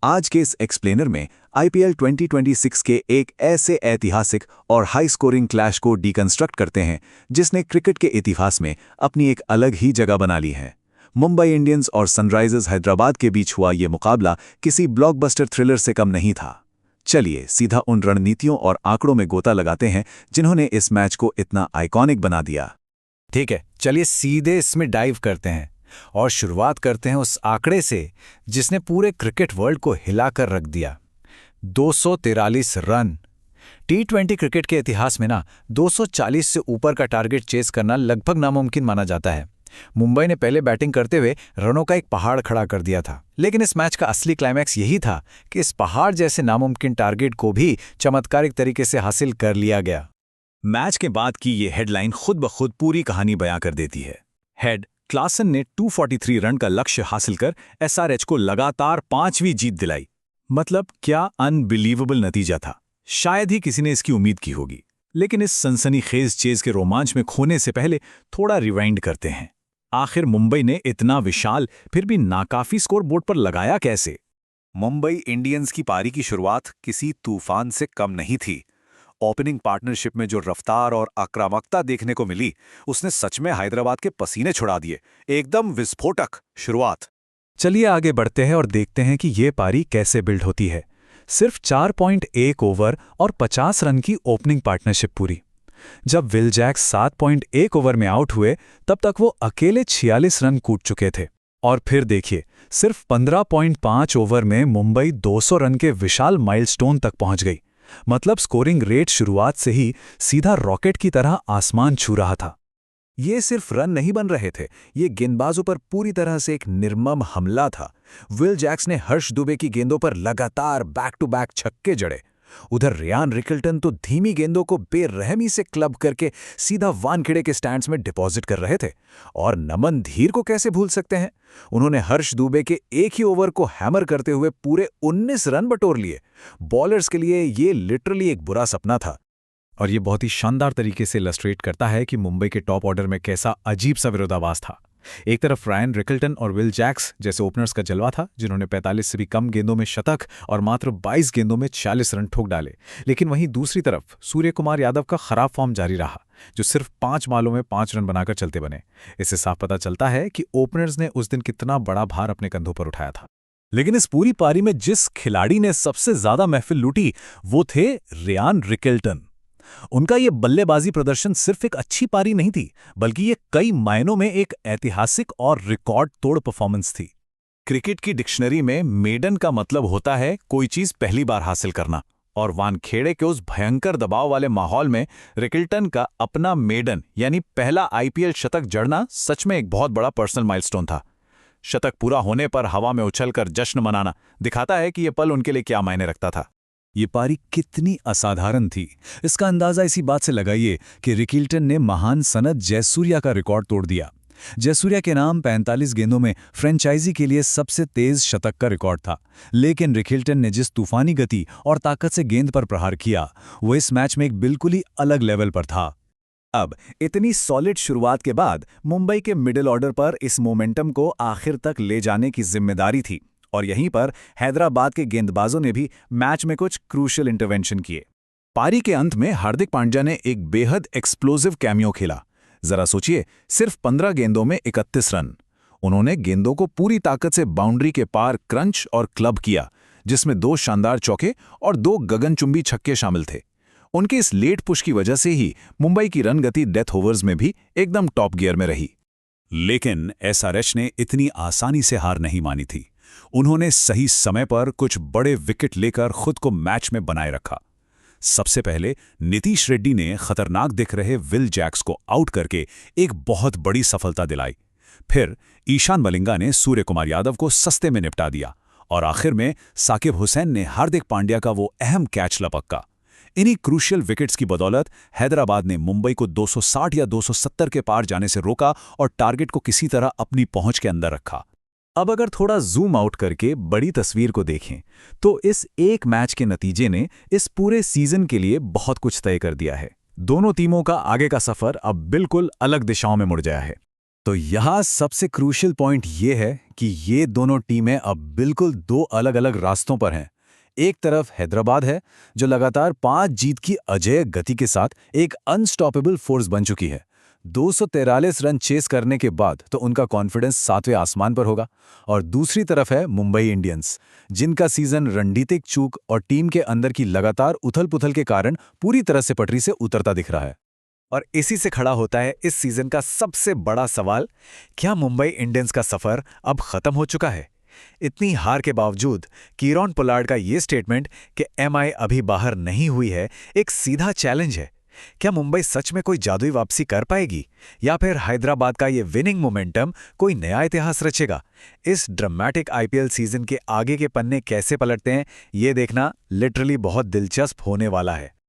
आज के इस एक्सप्लेनर में आईपीएल 2026 के एक ऐसे ऐतिहासिक और हाई स्कोरिंग क्लैश को डिकंस्ट्रक्ट करते हैं जिसने क्रिकेट के इतिहास में अपनी एक अलग ही जगह बना ली है। मुंबई इंडियंस और सनराइजर्स हैदराबाद के बीच हुआ ये मुकाबला किसी ब्लॉकबस्टर थ्रिलर से कम नहीं था। चलिए सीधा उन रणनीतियों और आंकड़ों में गोता लगाते हैं जिन्होंने इस मैच को इतना आइकॉनिक बना दिया। ठीक है, चलिए सीधे इसमें डाइव करते हैं और शुरुआत करते हैं उस आंकड़े से जिसने पूरे क्रिकेट वर्ल्ड को हिलाकर रख दिया। 243 रन। टी20 क्रिकेट के इतिहास में 240 से ऊपर का टारगेट चेस करना लगभग नामुमकिन माना जाता है। मुंबई ने पहले बैटिंग करते हुए रनों का एक पहाड़ खड़ा कर दिया था, लेकिन इस मैच का असली क्लाइमैक्स यही था कि इस पहाड़ जैसे नामुमकिन टारगेट को भी चमत्कारिक तरीके से हासिल कर लिया गया। मैच के बाद की ये हेडलाइन खुद ब खुद पूरी कहानी बयां कर देती है। हेड क्लासन ने 243 रन का लक्ष्य हासिल कर एसआरएच को लगातार 5वीं जीत दिलाई। मतलब क्या अनबिलीवेबल नतीजा था। शायद ही किसी ने इसकी उम्मीद की होगी। लेकिन इस सनसनीखेज चेज के रोमांच में खोने से पहले थोड़ा रिवाइंड करते हैं। आखिर मुंबई ने इतना विशाल फिर भी नाकाफी स्कोर बोर्ड पर लगाया कैसे? मुंबई इंडियंस की पारी की शुरुआत किसी तूफान से कम नहीं थी। ओपनिंग पार्टनरशिप में जो रफ्तार और आक्रामकता देखने को मिली, उसने सच में हैदराबाद के पसीने छुड़ा दिए। एकदम विस्फोटक शुरुआत। चलिए आगे बढ़ते हैं और देखते हैं कि ये पारी कैसे बिल्ड होती है। सिर्फ 4.1 ओवर और 50 रन की ओपनिंग पार्टनरशिप पूरी। जब विल जैक्स 7.1 ओवर में आउट हुए तब तक वो अकेले 46 रन कूट चुके थे। और फिर देखिए, सिर्फ 15.5 ओवर में मुंबई 200 रन के विशाल माइलस्टोन तक पहुंच गई। मतलब स्कोरिंग रेट शुरुआत से ही सीधा रॉकेट की तरह आसमान छू रहा था। ये सिर्फ रन नहीं बन रहे थे, ये गेंदबाजों पर पूरी तरह से एक निर्मम हमला था। विल जैक्स ने हर्ष दुबे की गेंदों पर लगातार बैक टू बैक छक्के जड़े। उधर रियान रिकल्टन तो धीमी गेंदों को बेरहमी से क्लब करके सीधा वानखेड़े के स्टैंड्स में डिपॉजिट कर रहे थे। और नमन धीर को कैसे भूल सकते हैं? उन्होंने हर्ष दुबे के एक ही ओवर को हैमर करते हुए पूरे 19 रन बटोर लिए। बॉलर्स के लिए ये लिटरली एक बुरा सपना था। और ये बहुत ही शानदार तरीके से इलस्ट्रेट करता है कि मुंबई के टॉप ऑर्डर में कैसा अजीब सा विरोधाभास था। एक तरफ रायन रिकल्टन और विल जैक्स जैसे ओपनर्स का जलवा था, जिन्होंने 45 से भी कम गेंदों में शतक और मात्र 22 गेंदों में 46 रन ठोक डाले। लेकिन वहीं दूसरी तरफ सूर्य कुमार यादव का खराब फॉर्म जारी रहा, जो सिर्फ 5 मालों में 5 रन बनाकर चलते बने। इससे साफ पता चलता है कि ओपनर्स ने उस दिन कितना बड़ा भार अपने कंधों पर उठाया था। लेकिन इस पूरी पारी में जिस खिलाड़ी ने सबसे ज्यादा महफिल लूटी वो थे रियान रिकल्टन। उनका ये बल्लेबाजी प्रदर्शन सिर्फ एक अच्छी पारी नहीं थी, बल्कि ये कई मायनों में एक ऐतिहासिक और रिकॉर्ड तोड़ परफॉर्मेंस थी। क्रिकेट की डिक्शनरी में मेडन का मतलब होता है कोई चीज पहली बार हासिल करना, और वानखेड़े के उस भयंकर दबाव वाले माहौल में रिकल्टन का अपना मेडन यानी पहला आईपीएल शतक जड़ना सच में एक बहुत बड़ा पर्सनल माइलस्टोन था। शतक पूरा होने पर हवा में उछलकर जश्न मनाना दिखाता है कि यह पल उनके लिए क्या मायने रखता था। ये पारी कितनी असाधारण थी, इसका अंदाजा इसी बात से लगाइए कि रिकल्टन ने महान सनत जयसूर्या का रिकॉर्ड तोड़ दिया। जयसूर्या के नाम 45 गेंदों में फ्रेंचाइजी के लिए सबसे तेज शतक का रिकॉर्ड था। लेकिन रिकल्टन ने जिस तूफानी गति और ताकत से गेंद पर प्रहार किया, वो इस मैच में एक बिल्कुल ही अलग लेवल पर था। अब इतनी सॉलिड शुरुआत के बाद मुंबई के मिडिल ऑर्डर पर इस मोमेंटम को आखिर तक ले जाने की जिम्मेदारी थी, और यहीं पर हैदराबाद के गेंदबाजों ने भी मैच में कुछ क्रूशियल इंटरवेंशन किए। पारी के अंत में हार्दिक पांड्या ने एक बेहद एक्सप्लोसिव कैमियो खेला। जरा सोचिए, सिर्फ 15 गेंदों में 31 रन। उन्होंने गेंदों को पूरी ताकत से बाउंड्री के पार क्रंच और क्लब किया, जिसमें 2 शानदार चौके और 2 गगनचुंबी छक्के शामिल थे। उनके इस लेट पुश की वजह से ही मुंबई की रन गति डेथ ओवर्स में भी एकदम टॉप गियर में रही। लेकिन एसआरएच ने इतनी आसानी से हार नहीं मानी थी। उन्होंने सही समय पर कुछ बड़े विकेट लेकर खुद को मैच में बनाए रखा। सबसे पहले नीतीश रेड्डी ने खतरनाक दिख रहे विल जैक्स को आउट करके एक बहुत बड़ी सफलता दिलाई। फिर ईशान मलिंगा ने सूर्य कुमार यादव को सस्ते में निपटा दिया, और आखिर में साकिब हुसैन ने हार्दिक पांड्या का वो अहम कैच लपका। इन्हीं क्रूशियल विकेट्स की बदौलत हैदराबाद ने मुंबई को 260 या 270 के पार जाने से रोका और टारगेट को किसी तरह अपनी पहुंच के अंदर रखा। अब अगर थोड़ा जूम आउट करके बड़ी तस्वीर को देखें तो इस एक मैच के नतीजे ने इस पूरे सीजन के लिए बहुत कुछ तय कर दिया है। दोनों टीमों का आगे का सफर अब बिल्कुल अलग दिशाओं में मुड़ गया है। तो यहाँ सबसे क्रूशियल पॉइंट ये है कि ये दोनों टीमें अब बिल्कुल दो अलग-अलग रास्तों पर हैं। एक तरफ हैदराबाद है, जो लगातार 5 जीत की अजेय गति के साथ एक अनस्टॉपेबल फोर्स बन चुकी है। 243 रन चेस करने के बाद तो उनका कॉन्फिडेंस 7वें आसमान पर होगा। और दूसरी तरफ है मुंबई इंडियंस, जिनका सीजन रणनीतिक चूक और टीम के अंदर की लगातार उथल-पुथल के कारण पूरी तरह से पटरी से उतरता दिख रहा है। और इसी से खड़ा होता है इस सीजन का सबसे बड़ा सवाल, क्या मुंबई इंडियंस का सफर अब खत्म हो चुका है? इतनी हार के बावजूद कीरॉन पोलार्ड का ये स्टेटमेंट कि एमआई अभी बाहर नहीं हुई है, एक सीधा चैलेंज है। क्या मुंबई सच में कोई जादुई वापसी कर पाएगी, या फिर हैदराबाद का ये विनिंग मोमेंटम कोई नया इतिहास रचेगा? इस ड्रामेटिक आईपीएल सीजन के आगे के पन्ने कैसे पलटते हैं, ये देखना लिटरली बहुत दिलचस्प होने वाला है।